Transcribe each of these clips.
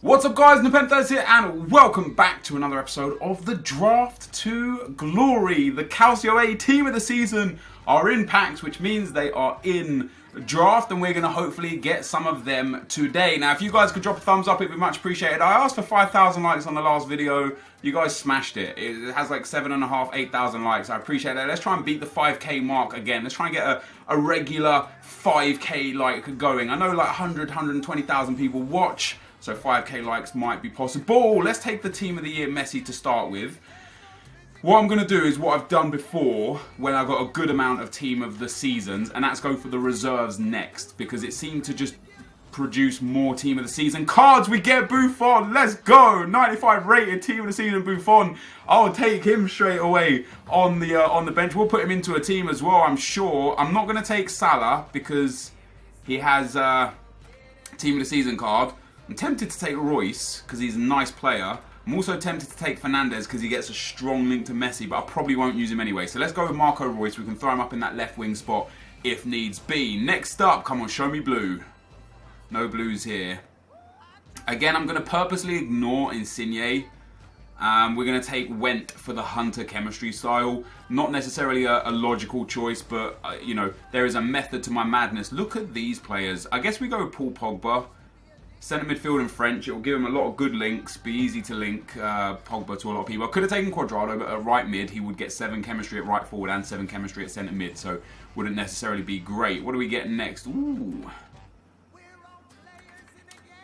What's up guys, NepentheZ here and welcome back to another episode of the Draft to Glory. The Calcio A team of the season are in packs, which means they are in draft and we're going to hopefully get some of them today. Now if you guys could drop a thumbs up, it'd be much appreciated. I asked for 5,000 likes on the last video. You guys smashed it. It has like 7,500, 8,000 likes. I appreciate that. Let's try and beat the 5k mark again. Let's try and get a regular 5k like going. I know like 100, 120,000 people watch. So 5k likes might be possible. Let's take the team of the year Messi to start with. What I'm going to do is what I've done before when I got a good amount of team of the seasons, and that's go for the reserves next because it seemed to just produce more team of the season cards. We get Buffon. Let's go. 95 rated team of the season Buffon. I'll take him straight away on the bench. We'll put him into a team as well, I'm sure. I'm not going to take Salah because he has team of the season card. I'm tempted to take Royce because he's a nice player. I'm also tempted to take Fernandes because he gets a strong link to Messi, but I probably won't use him anyway. So let's go with Marco Royce. We can throw him up in that left wing spot if needs be. Next up, come on, show me blue. No blues here. Again, I'm going to purposely ignore Insigne. We're going to take Went for the Hunter chemistry style. Not necessarily a logical choice, but you know, there is a method to my madness. Look at these players. I guess we go with Paul Pogba. Centre midfield and French, it will give him a lot of good links, be easy to link Pogba to a lot of people. I could have taken Quadrado, but at right mid, he would get 7 chemistry at right forward and 7 chemistry at centre mid, so wouldn't necessarily be great. What do we get next? Ooh.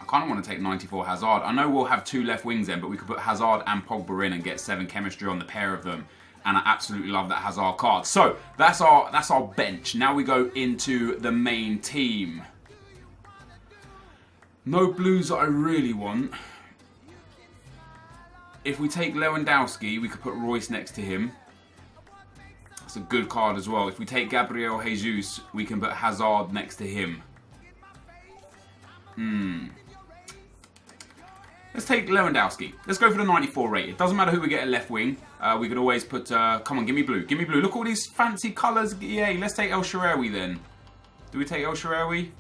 I kind of want to take 94 Hazard. I know we'll have 2 left wings then, but we could put Hazard and Pogba in and get 7 chemistry on the pair of them. And I absolutely love that Hazard card. So, that's our bench. Now we go into the main team. No blues that I really want. If we take Lewandowski, we could put Royce next to him. That's a good card as well. If we take Gabriel Jesus, we can put Hazard next to him. Let's take Lewandowski. Let's go for the 94 rated. Doesn't matter who we get at left wing. We could always put... come on, give me blue. Give me blue. Look at all these fancy colours. Yay, let's take El Shaarawy then. Do we take El Shaarawy?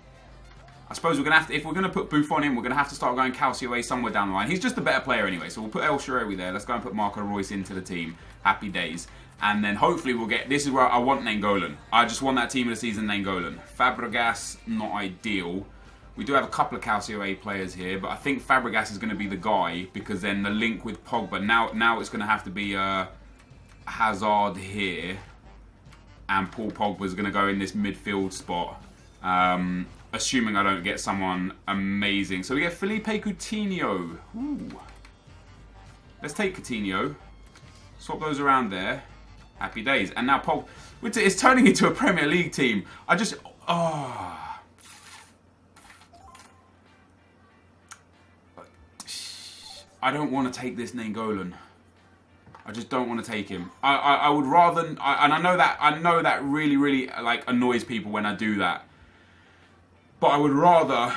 I suppose we're going to have to, if we're going to put Buffon in, we're going to have to start going Calcio A somewhere down the line. He's just a better player anyway, so we'll put El Shaarawy there. Let's go and put Marco Royce into the team. Happy days. And then hopefully we'll get, this is where I want Nainggolan. I just want that team of the season Nainggolan. Fabregas, not ideal. We do have a couple of Calcio A players here, but I think Fabregas is going to be the guy because then the link with Pogba, now it's going to have to be Hazard here. And Paul Pogba is going to go in this midfield spot. Assuming I don't get someone amazing. So we get Felipe Coutinho. Ooh. Let's take Coutinho. Swap those around there. Happy days. And now Pogba. It's turning into a Premier League team. I don't want to take this Nainggolan. I just don't want to take him. I would rather... and I know that really like annoys people when I do that. But I would rather...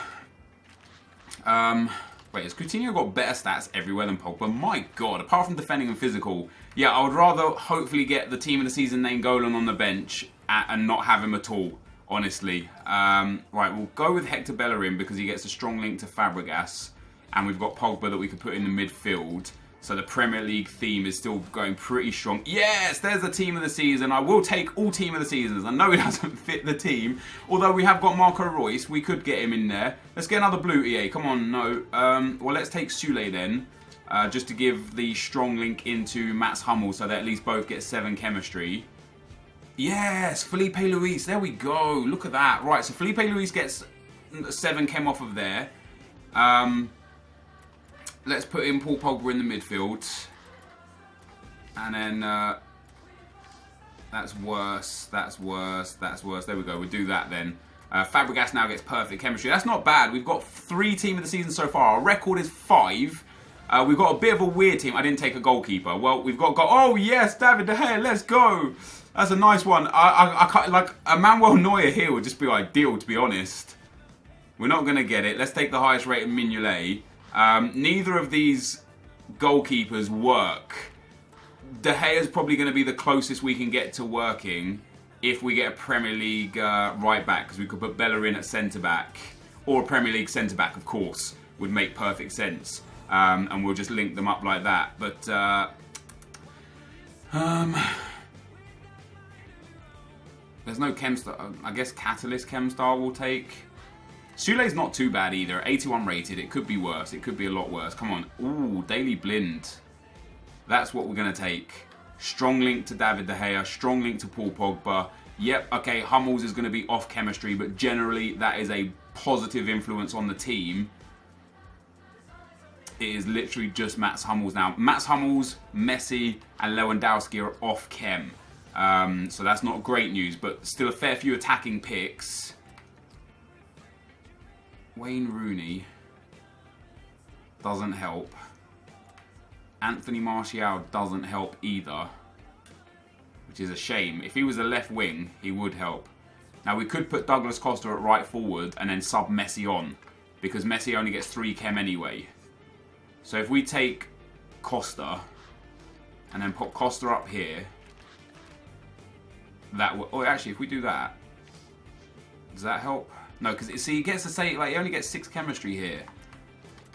wait, has Coutinho got better stats everywhere than Pogba? My God, apart from defending and physical. Yeah, I would rather hopefully get the team of the season Nainggolan on the bench and not have him at all, honestly. Right, we'll go with Hector Bellerin because he gets a strong link to Fabregas. And we've got Pogba that we could put in the midfield. So the Premier League theme is still going pretty strong. Yes, there's the team of the season. I will take all team of the seasons. I know it doesn't fit the team. Although we have got Marco Royce. We could get him in there. Let's get another blue EA. Come on, no. Well, let's take Sule then. Just to give the strong link into Mats Hummels so they at least both get 7 chemistry. Yes, Felipe Luis. There we go. Look at that. Right, so Felipe Luis gets 7 chem off of there. Let's put in Paul Pogba in the midfield. And then... that's worse. There we go. We'll do that then. Fabregas now gets perfect chemistry. That's not bad. We've got 3 team of the season so far. Our record is 5. We've got a bit of a weird team. I didn't take a goalkeeper. Well, we've got... Oh, yes, David De Gea. Let's go. That's a nice one. I can't, like, a Manuel Neuer here would just be ideal, to be honest. We're not going to get it. Let's take the highest rated Mignolet. Neither of these goalkeepers work. De Gea is probably going to be the closest we can get to working if we get a Premier League right back, because we could put Bellerin at centre back, or a Premier League centre back, of course. would make perfect sense. And we'll just link them up like that. But there's no Chemstar. I guess Catalyst Chemstar will take. Sule's not too bad either. 81 rated. It could be worse. It could be a lot worse. Come on. Ooh, Daily Blind. That's what we're going to take. Strong link to David De Gea. Strong link to Paul Pogba. Yep, okay, Hummels is going to be off chemistry, but generally that is a positive influence on the team. It is literally just Mats Hummels now. Mats Hummels, Messi, and Lewandowski are off chem. So that's not great news, but still a fair few attacking picks. Wayne Rooney doesn't help. Anthony Martial doesn't help either, which is a shame. If he was a left wing, he would help. Now we could put Douglas Costa at right forward and then sub Messi on, because Messi only gets 3 chem anyway. So if we take Costa and then put Costa up here, that would. Oh, actually, if we do that, does that help? No, because see, he gets to say like he only gets 6 chemistry here,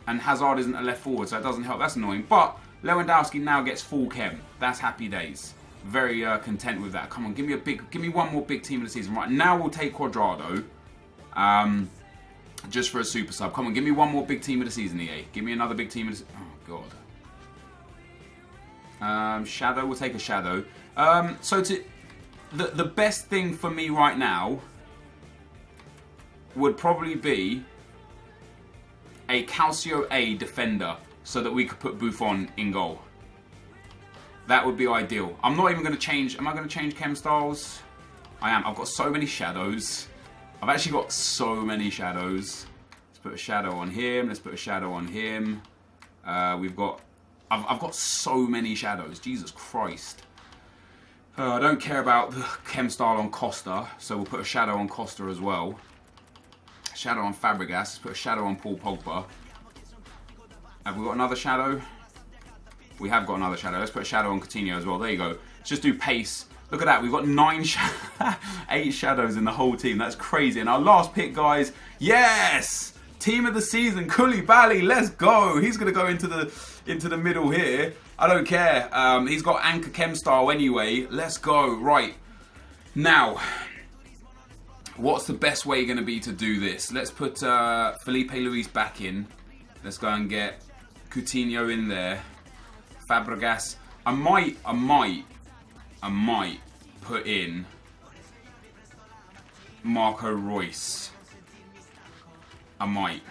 and Hazard isn't a left forward, so it doesn't help. That's annoying. But Lewandowski now gets full chem. That's happy days. Very content with that. Come on, give me one more big team of the season. Right now, we'll take Cuadrado, just for a super sub. Come on, give me one more big team of the season, EA. Give me another big team of the. Oh god. Shadow. We'll take a Shadow. So the best thing for me right now would probably be a Calcio A defender, so that we could put Buffon in goal. That would be ideal. I'm not even going to change. Am I going to change chem styles? I am. I've got so many shadows. I've actually got so many shadows. Let's put a shadow on him. Let's put a shadow on him. I've got so many shadows. Jesus Christ. I don't care about the chem style on Costa, so we'll put a shadow on Costa as well. Shadow on Fabregas. Let's put a shadow on Paul Pogba. Have we got another shadow? We have got another shadow. Let's put a shadow on Coutinho as well. There you go. Let's just do pace. Look at that. We've got 8 shadows in the whole team. That's crazy. And our last pick, guys. Yes! Team of the season, Koulibaly. Let's go. He's going to go into the middle here. I don't care. He's got anchor chem style anyway. Let's go. Right. Now, what's the best way going to be to do this? Let's put Felipe Luis back in. Let's go and get Coutinho in there. Fabregas. I might put in Marco Reus. I might.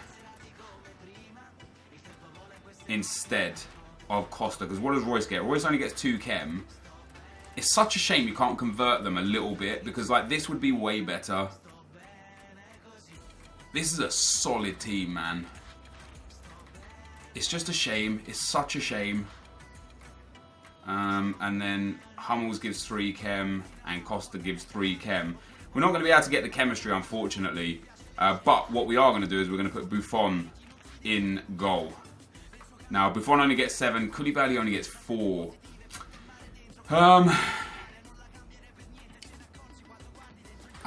Instead of Costa. Because what does Reus get? Reus only gets 2 chem. It's such a shame you can't convert them a little bit, because like this would be way better. This is a solid team, man. It's just a shame. It's such a shame. And then Hummels gives 3 chem and Costa gives 3 chem. We're not going to be able to get the chemistry, unfortunately. But what we are going to do is we're going to put Buffon in goal. Now, Buffon only gets 7. Koulibaly only gets 4. I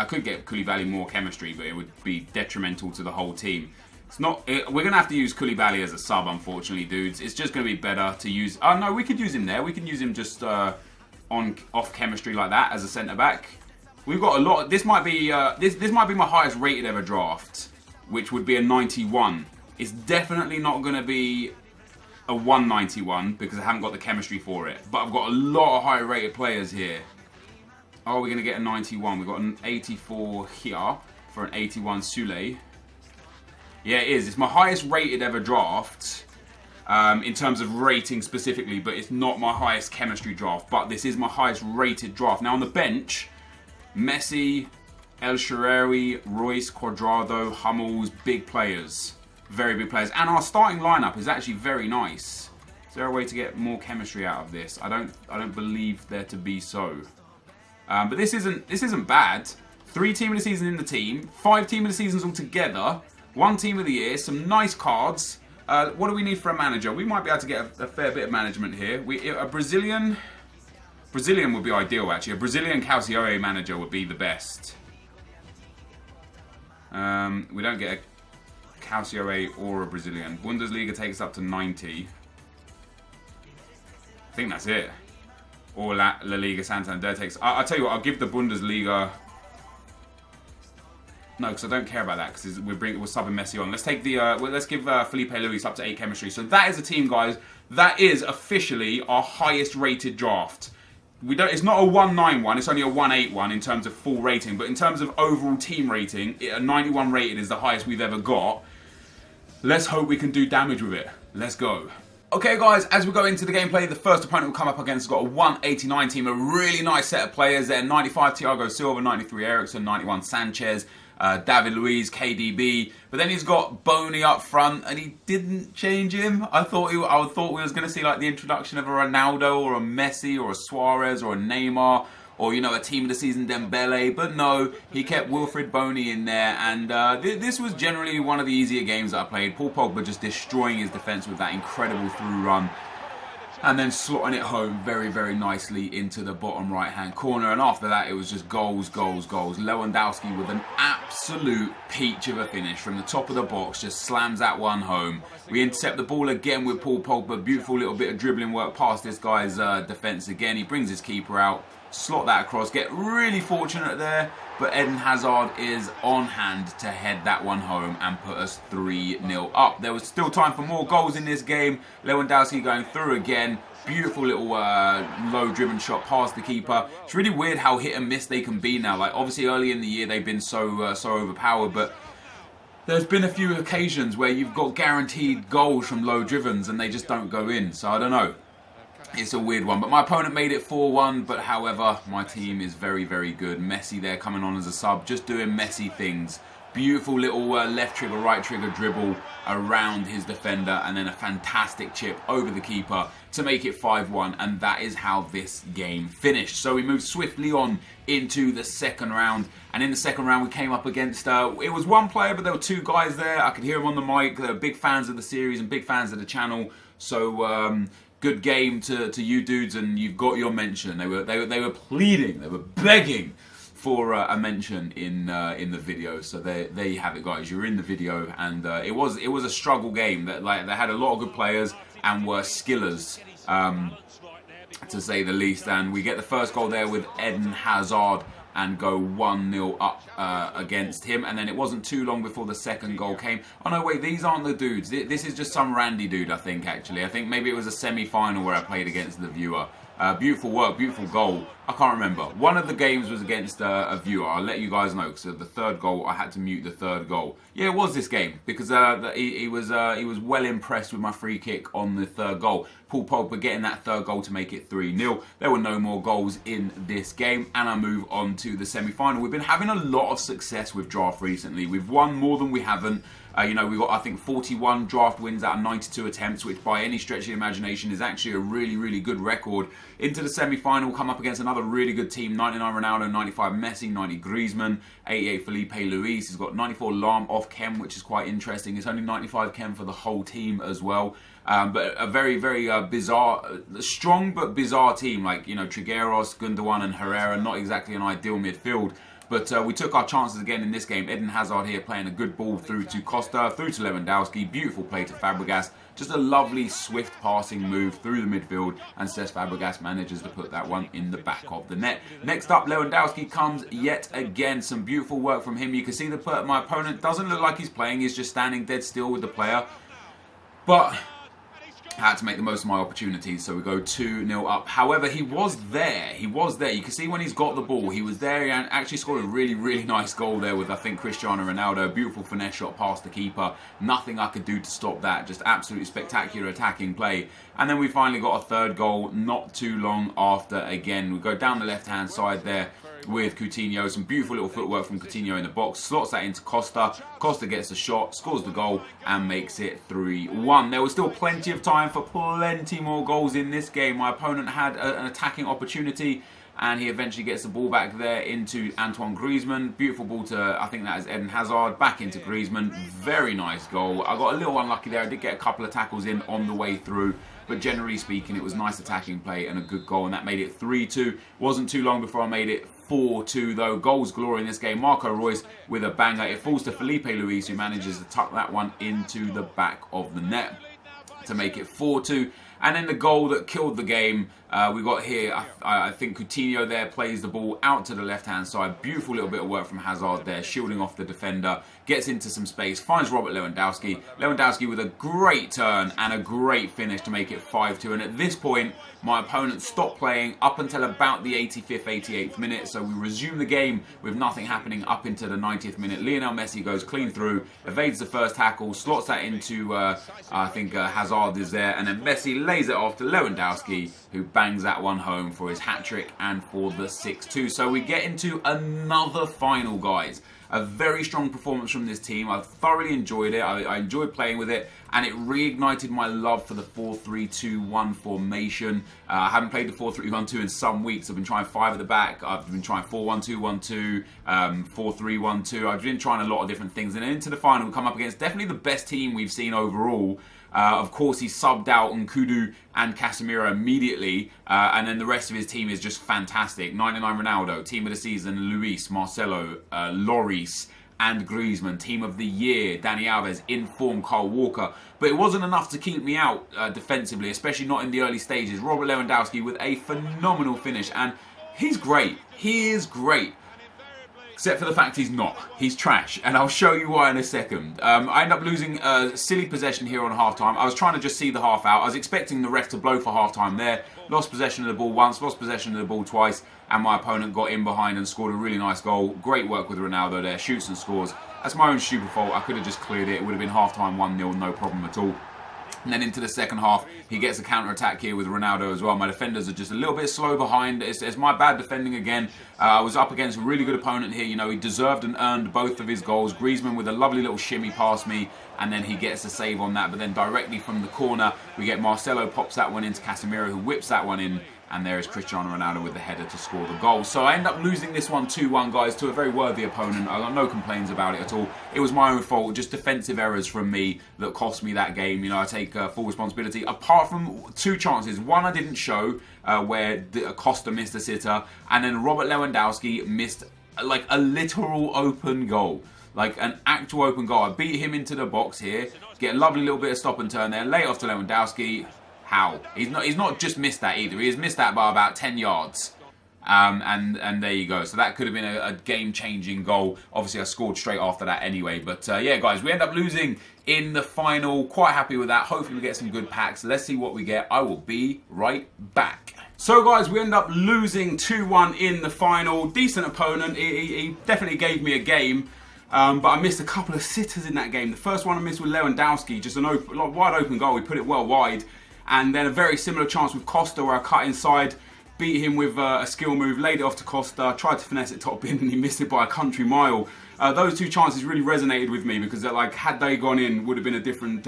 could get Koulibaly more chemistry, but it would be detrimental to the whole team. It's not. We're going to have to use Koulibaly as a sub, unfortunately, dudes. It's just going to be better to use. Oh no, we could use him there. We can use him just off chemistry like that as a centre back. We've got a lot. This might be this might be my highest rated ever draft, which would be a 91. It's definitely not going to be a 191 because I haven't got the chemistry for it. But I've got a lot of high rated players here. Oh, we're going to get a 91. We've got an 84 here for an 81 Sule. Yeah, it is. It's my highest rated ever draft in terms of rating specifically, but it's not my highest chemistry draft. But this is my highest rated draft. Now on the bench, Messi, El Shaarawy, Reus, Cuadrado, Hummels, big players. Very big players. And our starting lineup is actually very nice. Is there a way to get more chemistry out of this? I don't believe there to be so. But this isn't bad. 3 team of the season in the team, 5 team of the seasons all together. 1 team of the year, some nice cards. What do we need for a manager? We might be able to get a fair bit of management here. A Brazilian would be ideal, actually. A Brazilian Calcio manager would be the best. We don't get a Calcio A or a Brazilian. Bundesliga takes up to 90. I think that's it. Or La Liga Santander takes... I'll tell you what, I'll give the Bundesliga... No, because I don't care about that, because we're subbing Messi on. Let's take the... let's give Felipe Luis up to 8 chemistry. So that is a team, guys. That is officially our highest rated draft. It's not a 191, it's only a 181 in terms of full rating. But in terms of overall team rating, a 91 rated is the highest we've ever got. Let's hope we can do damage with it. Let's go. Okay guys, as we go into the gameplay, the first opponent we'll come up against has got a 189 team, a really nice set of players there. 95 Thiago Silva, 93 Ericsson, 91 Sanchez, David Luiz, KDB. But then he's got Boney up front, and he didn't change him. I thought we was going to see like the introduction of a Ronaldo or a Messi or a Suarez or a Neymar, or, you know, a team of the season Dembele, but no, he kept Wilfried Boney in there, and this was generally one of the easier games that I played. Paul Pogba just destroying his defence with that incredible through run, and then slotting it home very, very nicely into the bottom right-hand corner, and after that it was just goals, goals, goals. Lewandowski with an absolute peach of a finish from the top of the box, just slams that one home. We intercept the ball again with Paul Pogba, beautiful little bit of dribbling work past this guy's defence again. He brings his keeper out, slot that across, get really fortunate there, but Eden Hazard is on hand to head that one home and put us 3-0 up. There was still time for more goals in this game. Lewandowski going through again. Beautiful little low driven shot past the keeper. It's really weird how hit and miss they can be now. Like, obviously early in the year they've been so overpowered, but there's been a few occasions where you've got guaranteed goals from low drivens and they just don't go in. So I don't know. It's a weird one, but my opponent made it 4-1, but however, my team is very, very good. Messi there coming on as a sub, just doing Messi things. Beautiful little left trigger, right trigger dribble around his defender, and then a fantastic chip over the keeper to make it 5-1, and that is how this game finished. So we moved swiftly on into the second round, and in the second round we came up against, it was one player, but there were two guys there. I could hear him on the mic. They were big fans of the series and big fans of the channel, so good game to you dudes, and you've got your mention. They were pleading, they were begging for a mention in the video. So there you have it, guys. You're in the video, and it was a struggle game. That they had a lot of good players and were skillers, to say the least. And we get the first goal there with Eden Hazard and go 1-0 up against him. And then it wasn't too long before the second goal came. Oh no, wait, these aren't the dudes. This is just some Randy dude, I think, actually. I think maybe it was a semi-final where I played against the viewer. Beautiful work, beautiful goal. I can't remember. One of the games was against a viewer. I'll let you guys know, because the third goal, I had to mute the third goal. Yeah, it was this game, because he was well impressed with my free kick on the third goal. Paul Pogba getting that third goal to make it 3-0. There were no more goals in this game, and I move on to the semi-final. We've been having a lot of success with draft recently. We've won more than we haven't. You know, we got, I think, 41 draft wins out of 92 attempts, which by any stretch of the imagination is actually a really, really good record. Into the semi-final, come up against another really good team. 99 Ronaldo, 95 Messi, 90 Griezmann, 88 Felipe Luis. He's got 94 Lam off chem, which is quite interesting. It's only 95 chem for the whole team as well. But a very, very bizarre, strong but bizarre team. Like, you know, Trigueros, Gundogan and Herrera, not exactly an ideal midfield. But we took our chances again in this game. Eden Hazard here playing a good ball through to Costa, through to Lewandowski. Beautiful play to Fabregas. Just a lovely, swift passing move through the midfield. And Cesc Fabregas manages to put that one in the back of the net. Next up, Lewandowski comes yet again. Some beautiful work from him. You can see my opponent doesn't look like he's playing. He's just standing dead still with the player. But I had to make the most of my opportunities, so we go 2-0 up. However, he was there. He was there. You can see when he's got the ball, he was there. He actually scored a really, really nice goal there with, I think, Cristiano Ronaldo. Beautiful finesse shot past the keeper. Nothing I could do to stop that. Just absolutely spectacular attacking play. And then we finally got a third goal not too long after again. We go down the left-hand side there with Coutinho. Some beautiful little footwork from Coutinho in the box. Slots that into Costa. Costa gets the shot, scores the goal, and makes it 3-1. There was still plenty of time for plenty more goals in this game. My opponent had an attacking opportunity, and he eventually gets the ball back there into Antoine Griezmann. Beautiful ball to, I think that is Eden Hazard, back into Griezmann. Very nice goal. I got a little unlucky there. I did get a couple of tackles in on the way through, but generally speaking, it was nice attacking play and a good goal, and that made it 3-2. Wasn't too long before I made it 4-2 though. Goals galore in this game. Marco Reus with a banger. It falls to Felipe Luis, who manages to tuck that one into the back of the net to make it 4-2. And then the goal that killed the game, we got here, I think Coutinho there plays the ball out to the left-hand side. Beautiful little bit of work from Hazard there, shielding off the defender. Gets into some space, finds Robert Lewandowski. Lewandowski with a great turn and a great finish to make it 5-2. And at this point, my opponent stopped playing up until about the 85th, 88th minute. So we resume the game with nothing happening up into the 90th minute. Lionel Messi goes clean through, evades the first tackle, slots that into, I think Hazard is there. And then Messi lays it off to Lewandowski, who bangs that one home for his hat-trick and for the 6-2. So we get into another final, guys. A very strong performance from this team. I thoroughly enjoyed it. I enjoyed playing with it, and it reignited my love for the 4-3-2-1 formation. I haven't played the 4-3-1-2 in some weeks. I've been trying 5 at the back. I've been trying 4-1-2-1-2, 4-3-1-2. I've been trying a lot of different things, and then into the final we come up against definitely the best team we've seen overall. Of course, he subbed out Nkudu and Casemiro immediately, and then the rest of his team is just fantastic. 99 Ronaldo, team of the season, Luis, Marcelo, Lloris, and Griezmann, team of the year, Dani Alves, in form, Kyle Walker. But it wasn't enough to keep me out defensively, especially not in the early stages. Robert Lewandowski with a phenomenal finish, and he's great. He is great. Except for the fact he's not. He's trash. And I'll show you why in a second. I end up losing a silly possession here on half-time. I was trying to just see the half out. I was expecting the ref to blow for half-time there. Lost possession of the ball once, lost possession of the ball twice. And my opponent got in behind and scored a really nice goal. Great work with Ronaldo there. Shoots and scores. That's my own stupid fault. I could have just cleared it. It would have been half-time 1-0, no problem at all. And then into the second half, he gets a counter-attack here with Ronaldo as well. My defenders are just a little bit slow behind. It's my bad defending again. I was up against a really good opponent here. You know, he deserved and earned both of his goals. Griezmann with a lovely little shimmy past me, and then he gets a save on that. But then directly from the corner, we get Marcelo pops that one into Casemiro, who whips that one in. And there is Cristiano Ronaldo with the header to score the goal. So I end up losing this one 2-1, guys, to a very worthy opponent. I got no complaints about it at all. It was my own fault, just defensive errors from me that cost me that game. You know, I take full responsibility. Apart from 2 chances. One I didn't show, where Costa missed a sitter. And then Robert Lewandowski missed, like, a literal open goal. Like, an actual open goal. I beat him into the box here. Get a lovely little bit of stop and turn there. Lay it off to Lewandowski. How? He's not just missed that either. He has missed that by about 10 yards. And there you go. So that could have been a game-changing goal. Obviously, I scored straight after that anyway. But yeah, guys, we end up losing in the final. Quite happy with that. Hopefully, we get some good packs. Let's see what we get. I will be right back. So, guys, we end up losing 2-1 in the final. Decent opponent. He definitely gave me a game. But I missed a couple of sitters in that game. The first one I missed with Lewandowski. Just an wide open goal. We put it well wide. And then a very similar chance with Costa where I cut inside, beat him with a skill move, laid it off to Costa, tried to finesse it top bin, and he missed it by a country mile. Those 2 chances really resonated with me because, like, had they gone in, would have been a different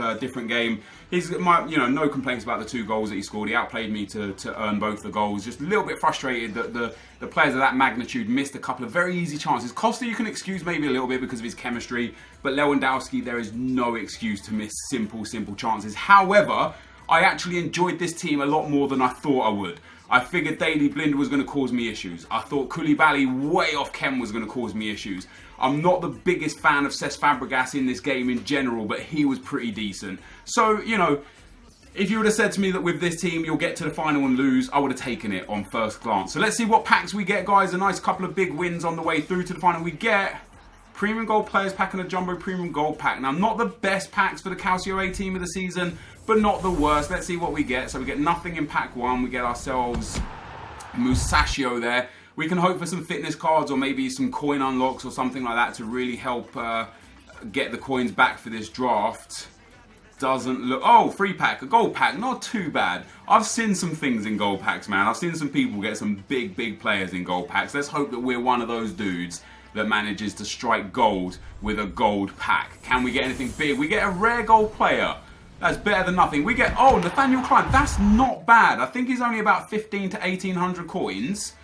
game. He's no complaints about the 2 goals that he scored. He outplayed me to earn both the goals. Just a little bit frustrated that the players of that magnitude missed a couple of very easy chances. Costa, you can excuse maybe a little bit because of his chemistry, but Lewandowski, there is no excuse to miss simple chances. However, I actually enjoyed this team a lot more than I thought I would. I figured Daley Blind was going to cause me issues. I thought Koulibaly way off chem was going to cause me issues. I'm not the biggest fan of Cesc Fabregas in this game in general, but he was pretty decent. So, you know, if you would have said to me that with this team you'll get to the final and lose, I would have taken it on first glance. So let's see what packs we get, guys. A nice couple of big wins on the way through to the final. We get Premium Gold Players Pack and a Jumbo Premium Gold Pack. Now, not the best packs for the Calcio A team of the season, but not the worst. Let's see what we get. So we get nothing in pack 1. We get ourselves Musacchio there. We can hope for some fitness cards or maybe some coin unlocks or something like that to really help get the coins back for this draft. Doesn't look... Oh, free pack, a gold pack, not too bad. I've seen some things in gold packs, man. I've seen some people get some big players in gold packs. Let's hope that we're one of those dudes that manages to strike gold with a gold pack. Can we get anything big? We get a rare gold player. That's better than nothing. We get, oh, Nathaniel Klein. That's not bad. I think he's only about 15 to 1800 coins.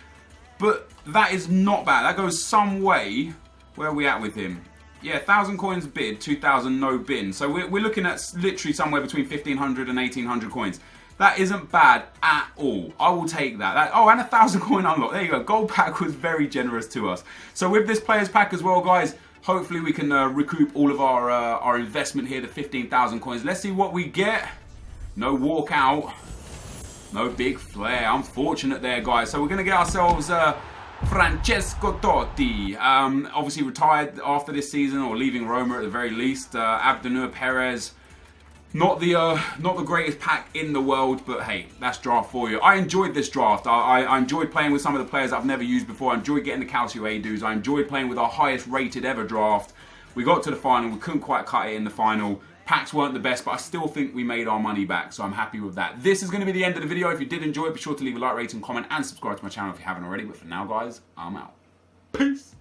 But that is not bad. That goes some way. Where are we at with him? Yeah, 1,000 coins bid, 2,000 no bin. So we're looking at literally somewhere between 1,500 and 1,800 coins. That isn't bad at all. I will take that. Oh, and a 1,000 coin unlock. There you go. Gold pack was very generous to us. So with this players pack as well, guys, hopefully we can recoup all of our investment here, the 15,000 coins. Let's see what we get. No walkout. No big flare. Unfortunate there, guys. So we're going to get ourselves Francesco Totti. Obviously retired after this season, or leaving Roma at the very least. Abdenur Perez. Not the greatest pack in the world, but hey, that's draft for you. I enjoyed this draft. I enjoyed playing with some of the players I've never used before. I enjoyed getting the Calcio A dudes. I enjoyed playing with our highest rated ever draft. We got to the final. We couldn't quite cut it in the final. Packs weren't the best, but I still think we made our money back, so I'm happy with that. This is going to be the end of the video. If you did enjoy it, be sure to leave a like, rating, comment, and subscribe to my channel if you haven't already. But for now, guys, I'm out. Peace.